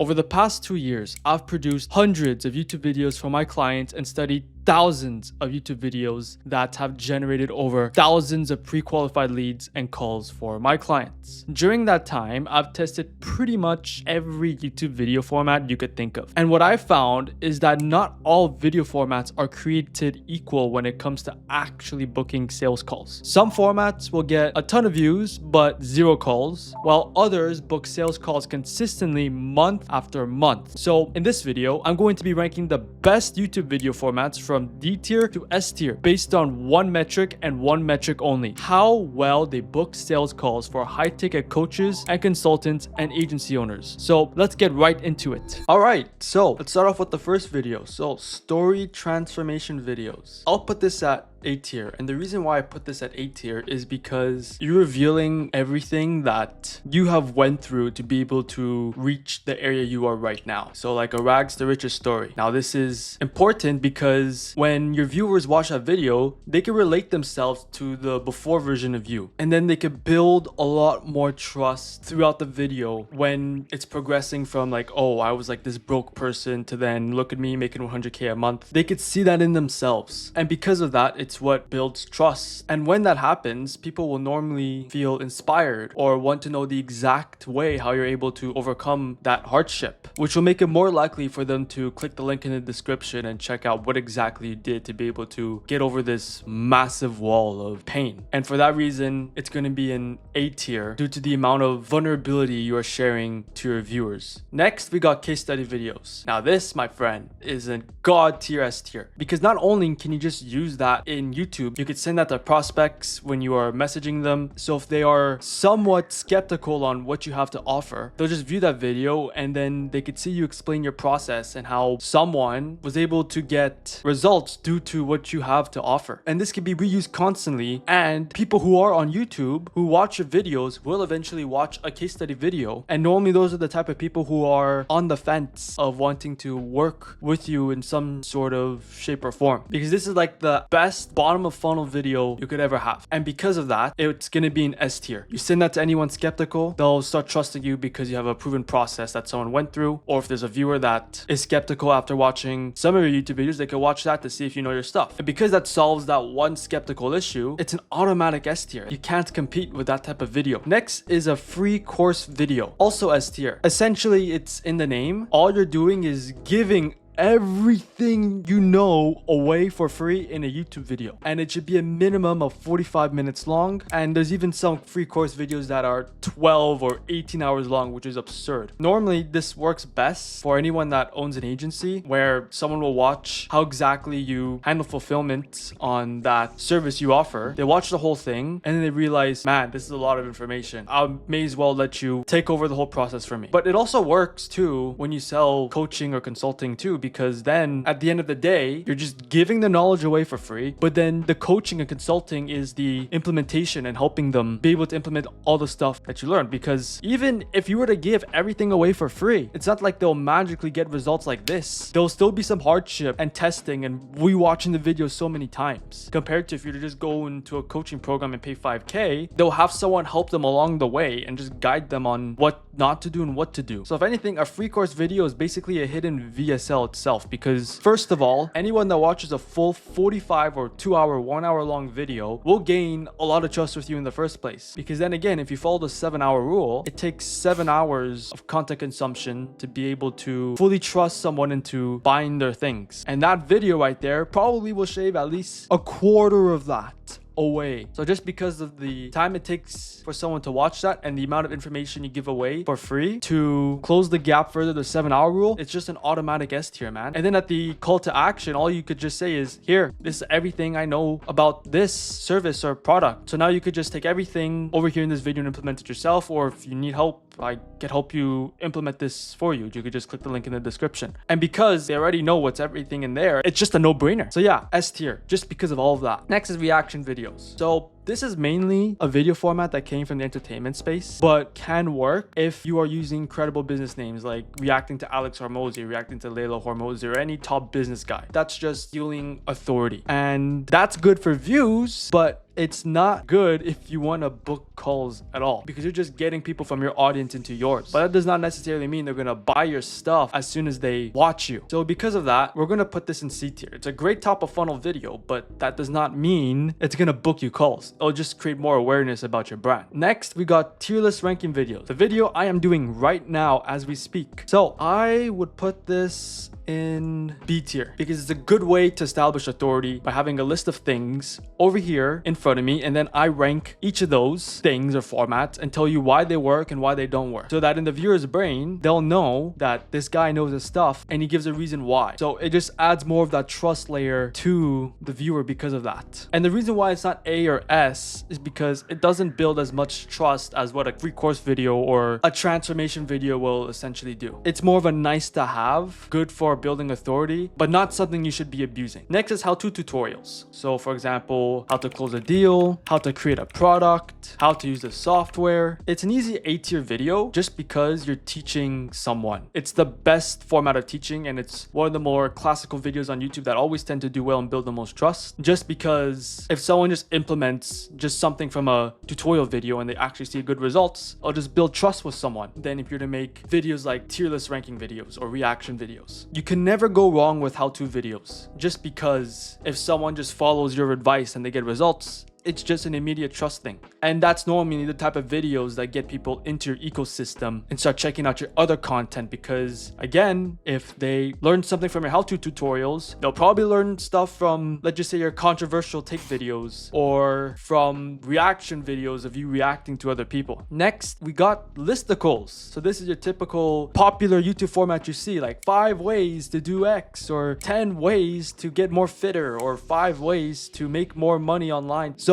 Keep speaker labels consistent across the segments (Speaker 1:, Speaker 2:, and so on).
Speaker 1: Over the past 2 years, I've produced hundreds of YouTube videos for my clients and studied thousands of YouTube videos that have generated over thousands of pre-qualified leads and calls for my clients. During that time, I've tested pretty much every YouTube video format you could think of. And what I found is that not all video formats are created equal when it comes to actually booking sales calls. Some formats will get a ton of views, but 0 calls, while others book sales calls consistently month after month. So in this video, I'm going to be ranking the best YouTube video formats from D tier to S tier based on one metric and one metric only: how well they book sales calls for high-ticket coaches and consultants and agency owners. So let's get right into it. All right, so let's start off with the first video. So story transformation videos. I'll put this at A tier, and the reason why I put this at A tier is because you're revealing everything that you have went through to be able to reach the area you are right now. So like a rags to riches story. Now this is important because when your viewers watch that video, they can relate themselves to the before version of you, and then they could build a lot more trust throughout the video when it's progressing from like, oh, I was like this broke person to then look at me making 100K a month. They could see that in themselves, and because of that, it's what builds trust. And when that happens, people will normally feel inspired or want to know the exact way how you're able to overcome that hardship, which will make it more likely for them to click the link in the description and check out what exactly you did to be able to get over this massive wall of pain. And for that reason, it's going to be an A tier due to the amount of vulnerability you are sharing to your viewers. Next, we got case study videos. Now this, my friend, is a god tier S tier, because not only can you just use that in YouTube, you could send that to prospects when you are messaging them. So if they are somewhat skeptical on what you have to offer, they'll just view that video and then they could see you explain your process and how someone was able to get results due to what you have to offer. And this can be reused constantly, and people who are on YouTube who watch your videos will eventually watch a case study video. And normally those are the type of people who are on the fence of wanting to work with you in some sort of shape or form, because this is like the best bottom of funnel video you could ever have. And because of that, it's going to be an S tier. You send that to anyone skeptical, they'll start trusting you because you have a proven process that someone went through. Or if there's a viewer that is skeptical after watching some of your YouTube videos, they can watch that to see if you know your stuff. And because that solves that one skeptical issue, it's an automatic S tier. You can't compete with that type of video. Next is a free course video, also S tier. Essentially, it's in the name. All you're doing is giving everything you know away for free in a YouTube video, and it should be a minimum of 45 minutes long. And there's even some free course videos that are 12 or 18 hours long, which is absurd. Normally this works best for anyone that owns an agency, where someone will watch how exactly you handle fulfillment on that service you offer. They watch the whole thing and then they realize, man, this is a lot of information. I may as well let you take over the whole process for me. But it also works too when you sell coaching or consulting too, because then at the end of the day, you're just giving the knowledge away for free, but then the coaching and consulting is the implementation and helping them be able to implement all the stuff that you learned. Because even if you were to give everything away for free, it's not like they'll magically get results like this. There'll still be some hardship and testing and rewatching the video so many times, compared to if you were to just go into a coaching program and pay 5K, they'll have someone help them along the way and just guide them on what not to do and what to do. So if anything, a free course video is basically a hidden VSL itself, because first of all, anyone that watches a full 45 or 2 hour, 1 hour long video will gain a lot of trust with you in the first place. Because then again, if you follow the 7-hour rule, it takes 7 hours of content consumption to be able to fully trust someone into buying their things. And that video right there probably will shave at least a quarter of that away. So just because of the time it takes for someone to watch that and the amount of information you give away for free to close the gap further, the 7-hour rule, it's just an automatic S tier, man. And then at the call to action, all you could just say is, here, this is everything I know about this service or product. So now you could just take everything over here in this video and implement it yourself. Or if you need help, I can help you implement this for you. You could just click the link in the description. And because they already know what's everything in there, it's just a no-brainer. So yeah, S tier, just because of all of that. Next is reaction videos. So This is mainly a video format that came from the entertainment space, but can work if you are using credible business names like reacting to Alex Hormozy, reacting to Layla Hormozy, or any top business guy. That's just stealing authority. And that's good for views, but it's not good if you want to book calls at all, because you're just getting people from your audience into yours. But that does not necessarily mean they're going to buy your stuff as soon as they watch you. So because of that, we're going to put this in C tier. It's a great top of funnel video, but that does not mean it's going to book you calls. It'll just create more awareness about your brand. Next, we got tier list ranking videos. The video I am doing right now as we speak. So I would put this in B tier because it's a good way to establish authority by having a list of things over here in front of me, and then I rank each of those things or formats and tell you why they work and why they don't work, so that in the viewer's brain they'll know that this guy knows his stuff and he gives a reason why. So it just adds more of that trust layer to the viewer because of that. And the reason why it's not A or S is because it doesn't build as much trust as what a free course video or a transformation video will essentially do. It's more of a nice to have, good for building authority, but not something you should be abusing. Next is how-to tutorials. So for example, how to close a deal, how to create a product, how to use the software. It's an easy A tier video just because you're teaching someone. It's the best format of teaching, and it's one of the more classical videos on YouTube that always tend to do well and build the most trust, just because if someone just implements just something from a tutorial video and they actually see good results, it'll just build trust with someone. Then if you're to make videos like tier list ranking videos or reaction videos, you can never go wrong with how-to videos, just because if someone just follows your advice and they get results, it's just an immediate trust thing. And that's normally the type of videos that get people into your ecosystem and start checking out your other content, because again, if they learn something from your how-to tutorials, they'll probably learn stuff from, let's just say, your controversial take videos or from reaction videos of you reacting to other people. Next, we got listicles. So this is your typical popular YouTube format you see, like 5 ways to do X, or 10 ways to get more fitter, or 5 ways to make more money online. So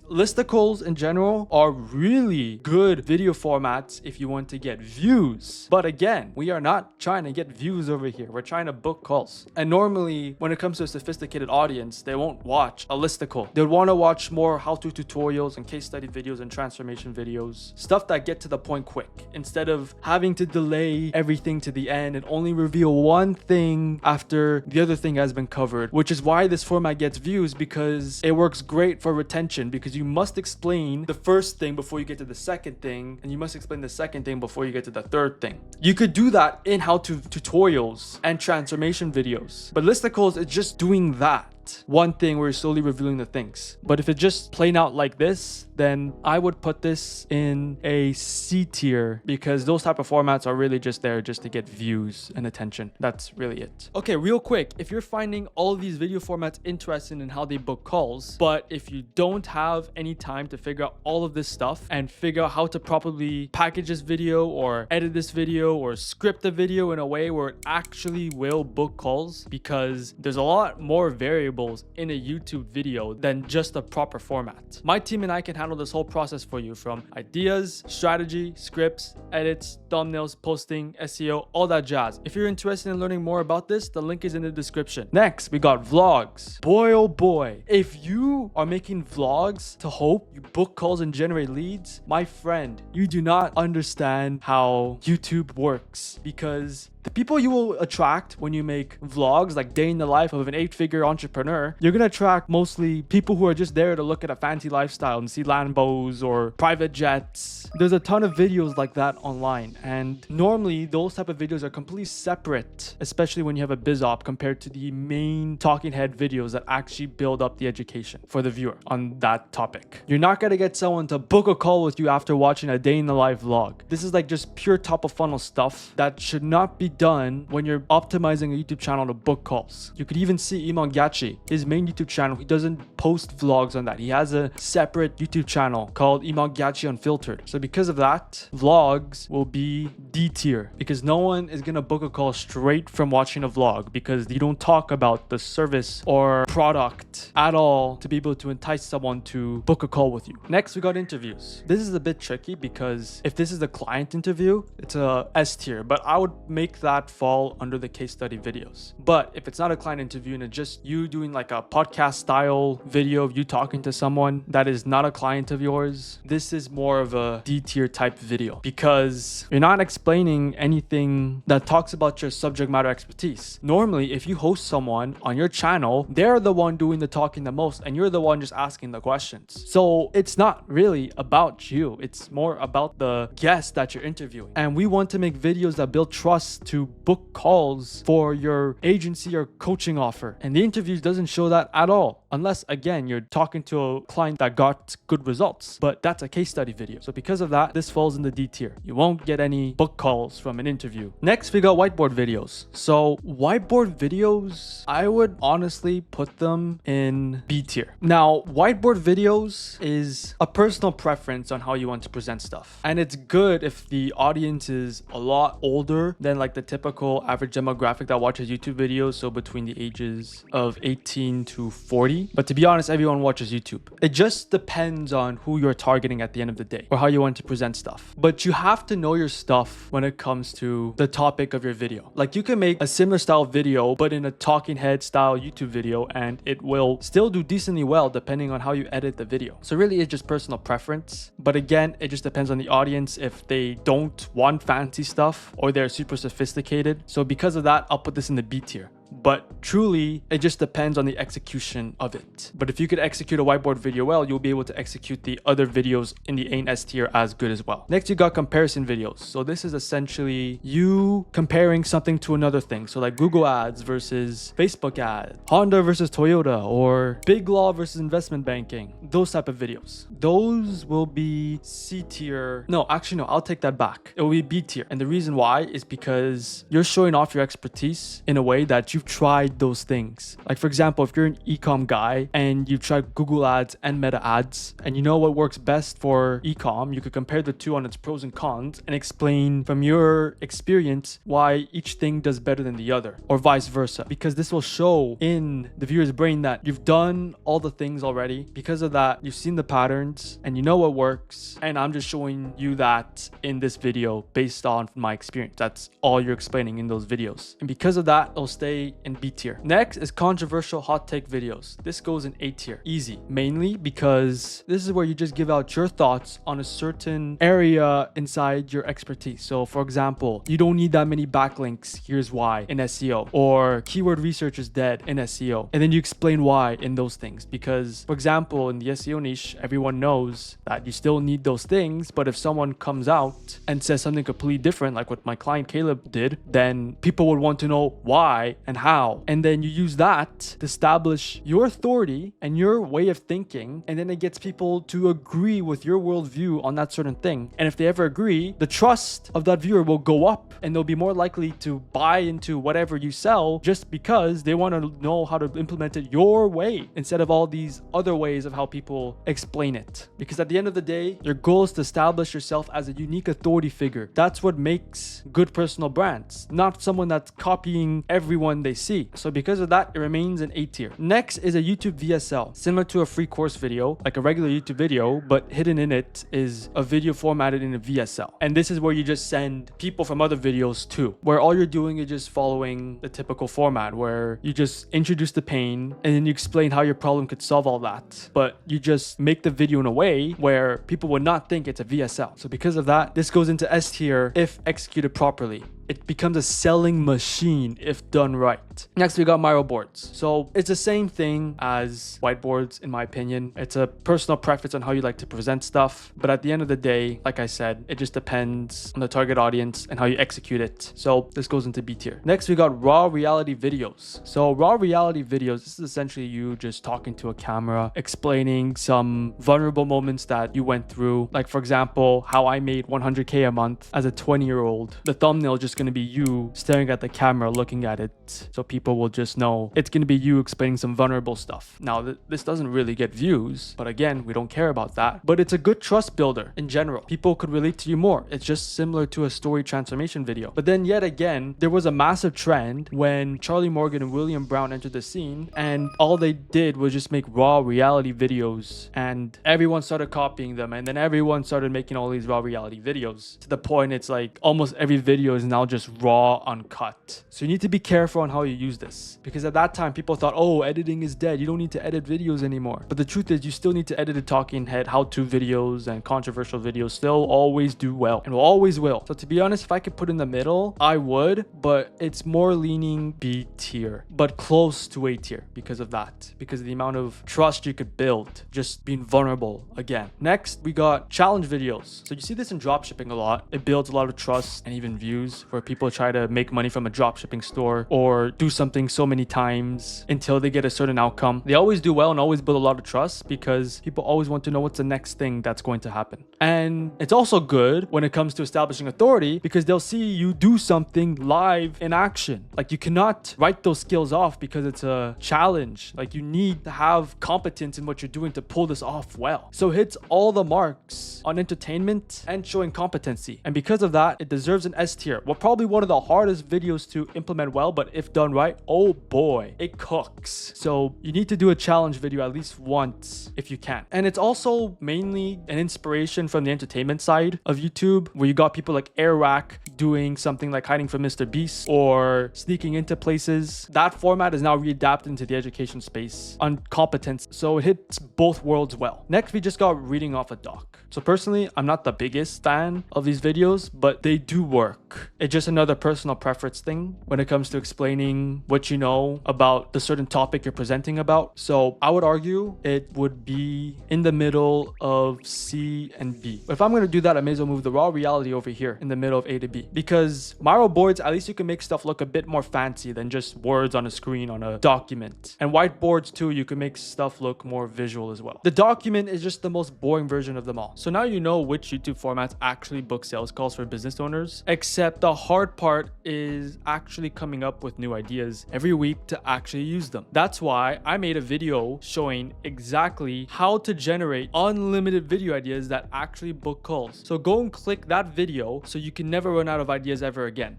Speaker 1: listicles in general are really good video formats if you want to get views. But again, we are not trying to get views over here. We're trying to book calls. And normally when it comes to a sophisticated audience, they won't watch a listicle. They'll want to watch more how-to tutorials and case study videos and transformation videos, stuff that get to the point quick, instead of having to delay everything to the end and only reveal one thing after the other thing has been covered, which is why this format gets views, because it works great for retention, because you must explain the first thing before you get to the second thing, and you must explain the second thing before you get to the third thing. You could do that in how-to tutorials and transformation videos, but listicles is just doing that one thing where you're slowly revealing the things. But if it's just plain out like this, then I would put this in a C tier, because those type of formats are really just there just to get views and attention. That's really it. Okay, real quick, if you're finding all of these video formats interesting in how they book calls, but if you don't have any time to figure out all of this stuff and figure out how to properly package this video or edit this video or script the video in a way where it actually will book calls, because there's a lot more variables in a YouTube video than just a proper format. My team and I can handle this whole process for you, from ideas, strategy, scripts, edits, thumbnails, posting, SEO, all that jazz. If you're interested in learning more about this, the link is in the description. Next, we got vlogs. Boy, oh boy. If you are making vlogs to hope you book calls and generate leads, my friend, you do not understand how YouTube works, because the people you will attract when you make vlogs like day in the life of an 8-figure entrepreneur, you're going to attract mostly people who are just there to look at a fancy lifestyle and see Lambos or private jets. There's a ton of videos like that online, and normally those type of videos are completely separate, especially when you have a biz op, compared to the main talking head videos that actually build up the education for the viewer on that topic. You're not going to get someone to book a call with you after watching a day in the life vlog. This is like just pure top of funnel stuff that should not be done when you're optimizing a YouTube channel to book calls. You could even see Iman Gachi, his main YouTube channel. He doesn't post vlogs on that. He has a separate YouTube channel called Iman Gachi Unfiltered. So because of that, vlogs will be D tier, because no one is gonna book a call straight from watching a vlog, because you don't talk about the service or product at all to be able to entice someone to book a call with you. Next, we got interviews. This is a bit tricky, because if this is a client interview, it's a S tier, but I would make the that fall under the case study videos. But if it's not a client interview and it's just you doing like a podcast style video of you talking to someone that is not a client of yours, this is more of a D tier type video because you're not explaining anything that talks about your subject matter expertise. Normally, if you host someone on your channel, they're the one doing the talking the most and you're the one just asking the questions. So it's not really about you. It's more about the guest that you're interviewing. And we want to make videos that build trust to book calls for your agency or coaching offer. And the interviews doesn't show that at all. Unless, again, you're talking to a client that got good results. But that's a case study video. So because of that, this falls in the D tier. You won't get any book calls from an interview. Next, we got whiteboard videos. So whiteboard videos, I would honestly put them in B tier. Now, whiteboard videos is a personal preference on how you want to present stuff. And it's good if the audience is a lot older than like the typical average demographic that watches YouTube videos. So between the ages of 18 to 40. But to be honest, everyone watches YouTube. It just depends on who you're targeting at the end of the day or how you want to present stuff. But you have to know your stuff when it comes to the topic of your video. Like you can make a similar style video, but in a talking head style YouTube video, and it will still do decently well depending on how you edit the video. So really it's just personal preference. But again, it just depends on the audience if they don't want fancy stuff or they're super sophisticated. So because of that, I'll put this in the B tier. But truly, it just depends on the execution of it. But if you could execute a whiteboard video well, you'll be able to execute the other videos in the A and S tier as good as well. Next, you got comparison videos. So this is essentially you comparing something to another thing. So like Google ads versus Facebook ads, Honda versus Toyota, or big law versus investment banking. Those type of videos. Those will be C tier. No, actually, no, I'll take that back. It will be B tier. And the reason why is because you're showing off your expertise in a way that you've tried those things. Like for example, if you're an e-com guy and you've tried Google ads and meta ads and you know what works best for e-com, you could compare the two on its pros and cons and explain from your experience why each thing does better than the other, or vice versa, because this will show in the viewer's brain that you've done all the things already. Because of that, you've seen the patterns and you know what works, and I'm just showing you that in this video based on my experience. That's all you're explaining in those videos, and because of that, it'll stay in B tier. Next is controversial hot take videos. This goes in A tier. Easy. Mainly because this is where you just give out your thoughts on a certain area inside your expertise. So for example, you don't need that many backlinks. Here's why in SEO. Or keyword research is dead in SEO. And then you explain why in those things. Because for example, in the SEO niche, everyone knows that you still need those things. But if someone comes out and says something completely different, like what my client Caleb did, then people would want to know why and how. And then you use that to establish your authority and your way of thinking. And then it gets people to agree with your worldview on that certain thing. And if they ever agree, the trust of that viewer will go up and they'll be more likely to buy into whatever you sell just because they want to know how to implement it your way instead of all these other ways of how people explain it. Because at the end of the day, your goal is to establish yourself as a unique authority figure. That's what makes good personal brands, not someone that's copying everyone they see. So because of that, it remains in A tier. Next is a YouTube VSL, similar to a free course video, like a regular YouTube video, but hidden in it is a video formatted in a VSL. And this is where you just send people from other videos too, where all you're doing is just following the typical format where you just introduce the pain and then you explain how your problem could solve all that. But you just make the video in a way where people would not think it's a VSL. So because of that, this goes into S tier if executed properly. It becomes a selling machine if done right. Next, we got Miro boards. So it's the same thing as whiteboards, in my opinion. It's a personal preference on how you like to present stuff. But at the end of the day, like I said, it just depends on the target audience and how you execute it. So this goes into B tier. Next, we got raw reality videos. So raw reality videos, this is essentially you just talking to a camera, explaining some vulnerable moments that you went through. Like for example, how I made 100K a month as a 20-year-old. The thumbnail just going to be you staring at the camera looking at it, so people will just know it's going to be you explaining some vulnerable stuff. Now this doesn't really get views, but again, we don't care about that. But it's a good trust builder in general. People could relate to you more. It's just similar to a story transformation video. But then yet again, there was a massive trend when Charlie Morgan and William Brown entered the scene, and all they did was just make raw reality videos, and everyone started copying them, and then everyone started making all these raw reality videos to the point it's like almost every video is now now just raw, uncut. So you need to be careful on how you use this, because at that time people thought, oh, editing is dead, you don't need to edit videos anymore. But the truth is, you still need to edit a talking head, how-to videos and controversial videos still always do well and will always will. So to be honest, if I could put in the middle, I would, but it's more leaning B tier, but close to A tier because of that, because of the amount of trust you could build just being vulnerable again. Next, we got challenge videos. So you see this in dropshipping a lot. It builds a lot of trust and even views, where people try to make money from a dropshipping store or do something so many times until they get a certain outcome. They always do well and always build a lot of trust because people always want to know what's the next thing that's going to happen. And it's also good when it comes to establishing authority, because they'll see you do something live in action. Like, you cannot write those skills off because it's a challenge. Like, you need to have competence in what you're doing to pull this off well. So it hits all the marks on entertainment and showing competency. And because of that, it deserves an S tier. Well, probably one of the hardest videos to implement well, but if done right, oh boy, it cooks. So you need to do a challenge video at least once if you can. And it's also mainly an inspiration from the entertainment side of YouTube, where you got people like Airrack doing something like hiding from Mr. Beast or sneaking into places. That format is now readapted into the education space on competence. So it hits both worlds well. Next, we just got reading off a doc. So personally, I'm not the biggest fan of these videos, but they do work. It's just another personal preference thing when it comes to explaining what you know about the certain topic you're presenting about. So I would argue it would be in the middle of C and B. But if I'm going to do that, I may as well move the raw reality over here in the middle of A to B, because Miro boards, at least you can make stuff look a bit more fancy than just words on a screen on a document. And whiteboards too, you can make stuff look more visual as well. The document is just the most boring version of them all. So now you know which YouTube formats actually book sales calls for business owners, except the hard part is actually coming up with new ideas every week to actually use them. That's why I made a video showing exactly how to generate unlimited video ideas that actually book calls. So go and click that video so you can never run out of ideas ever again.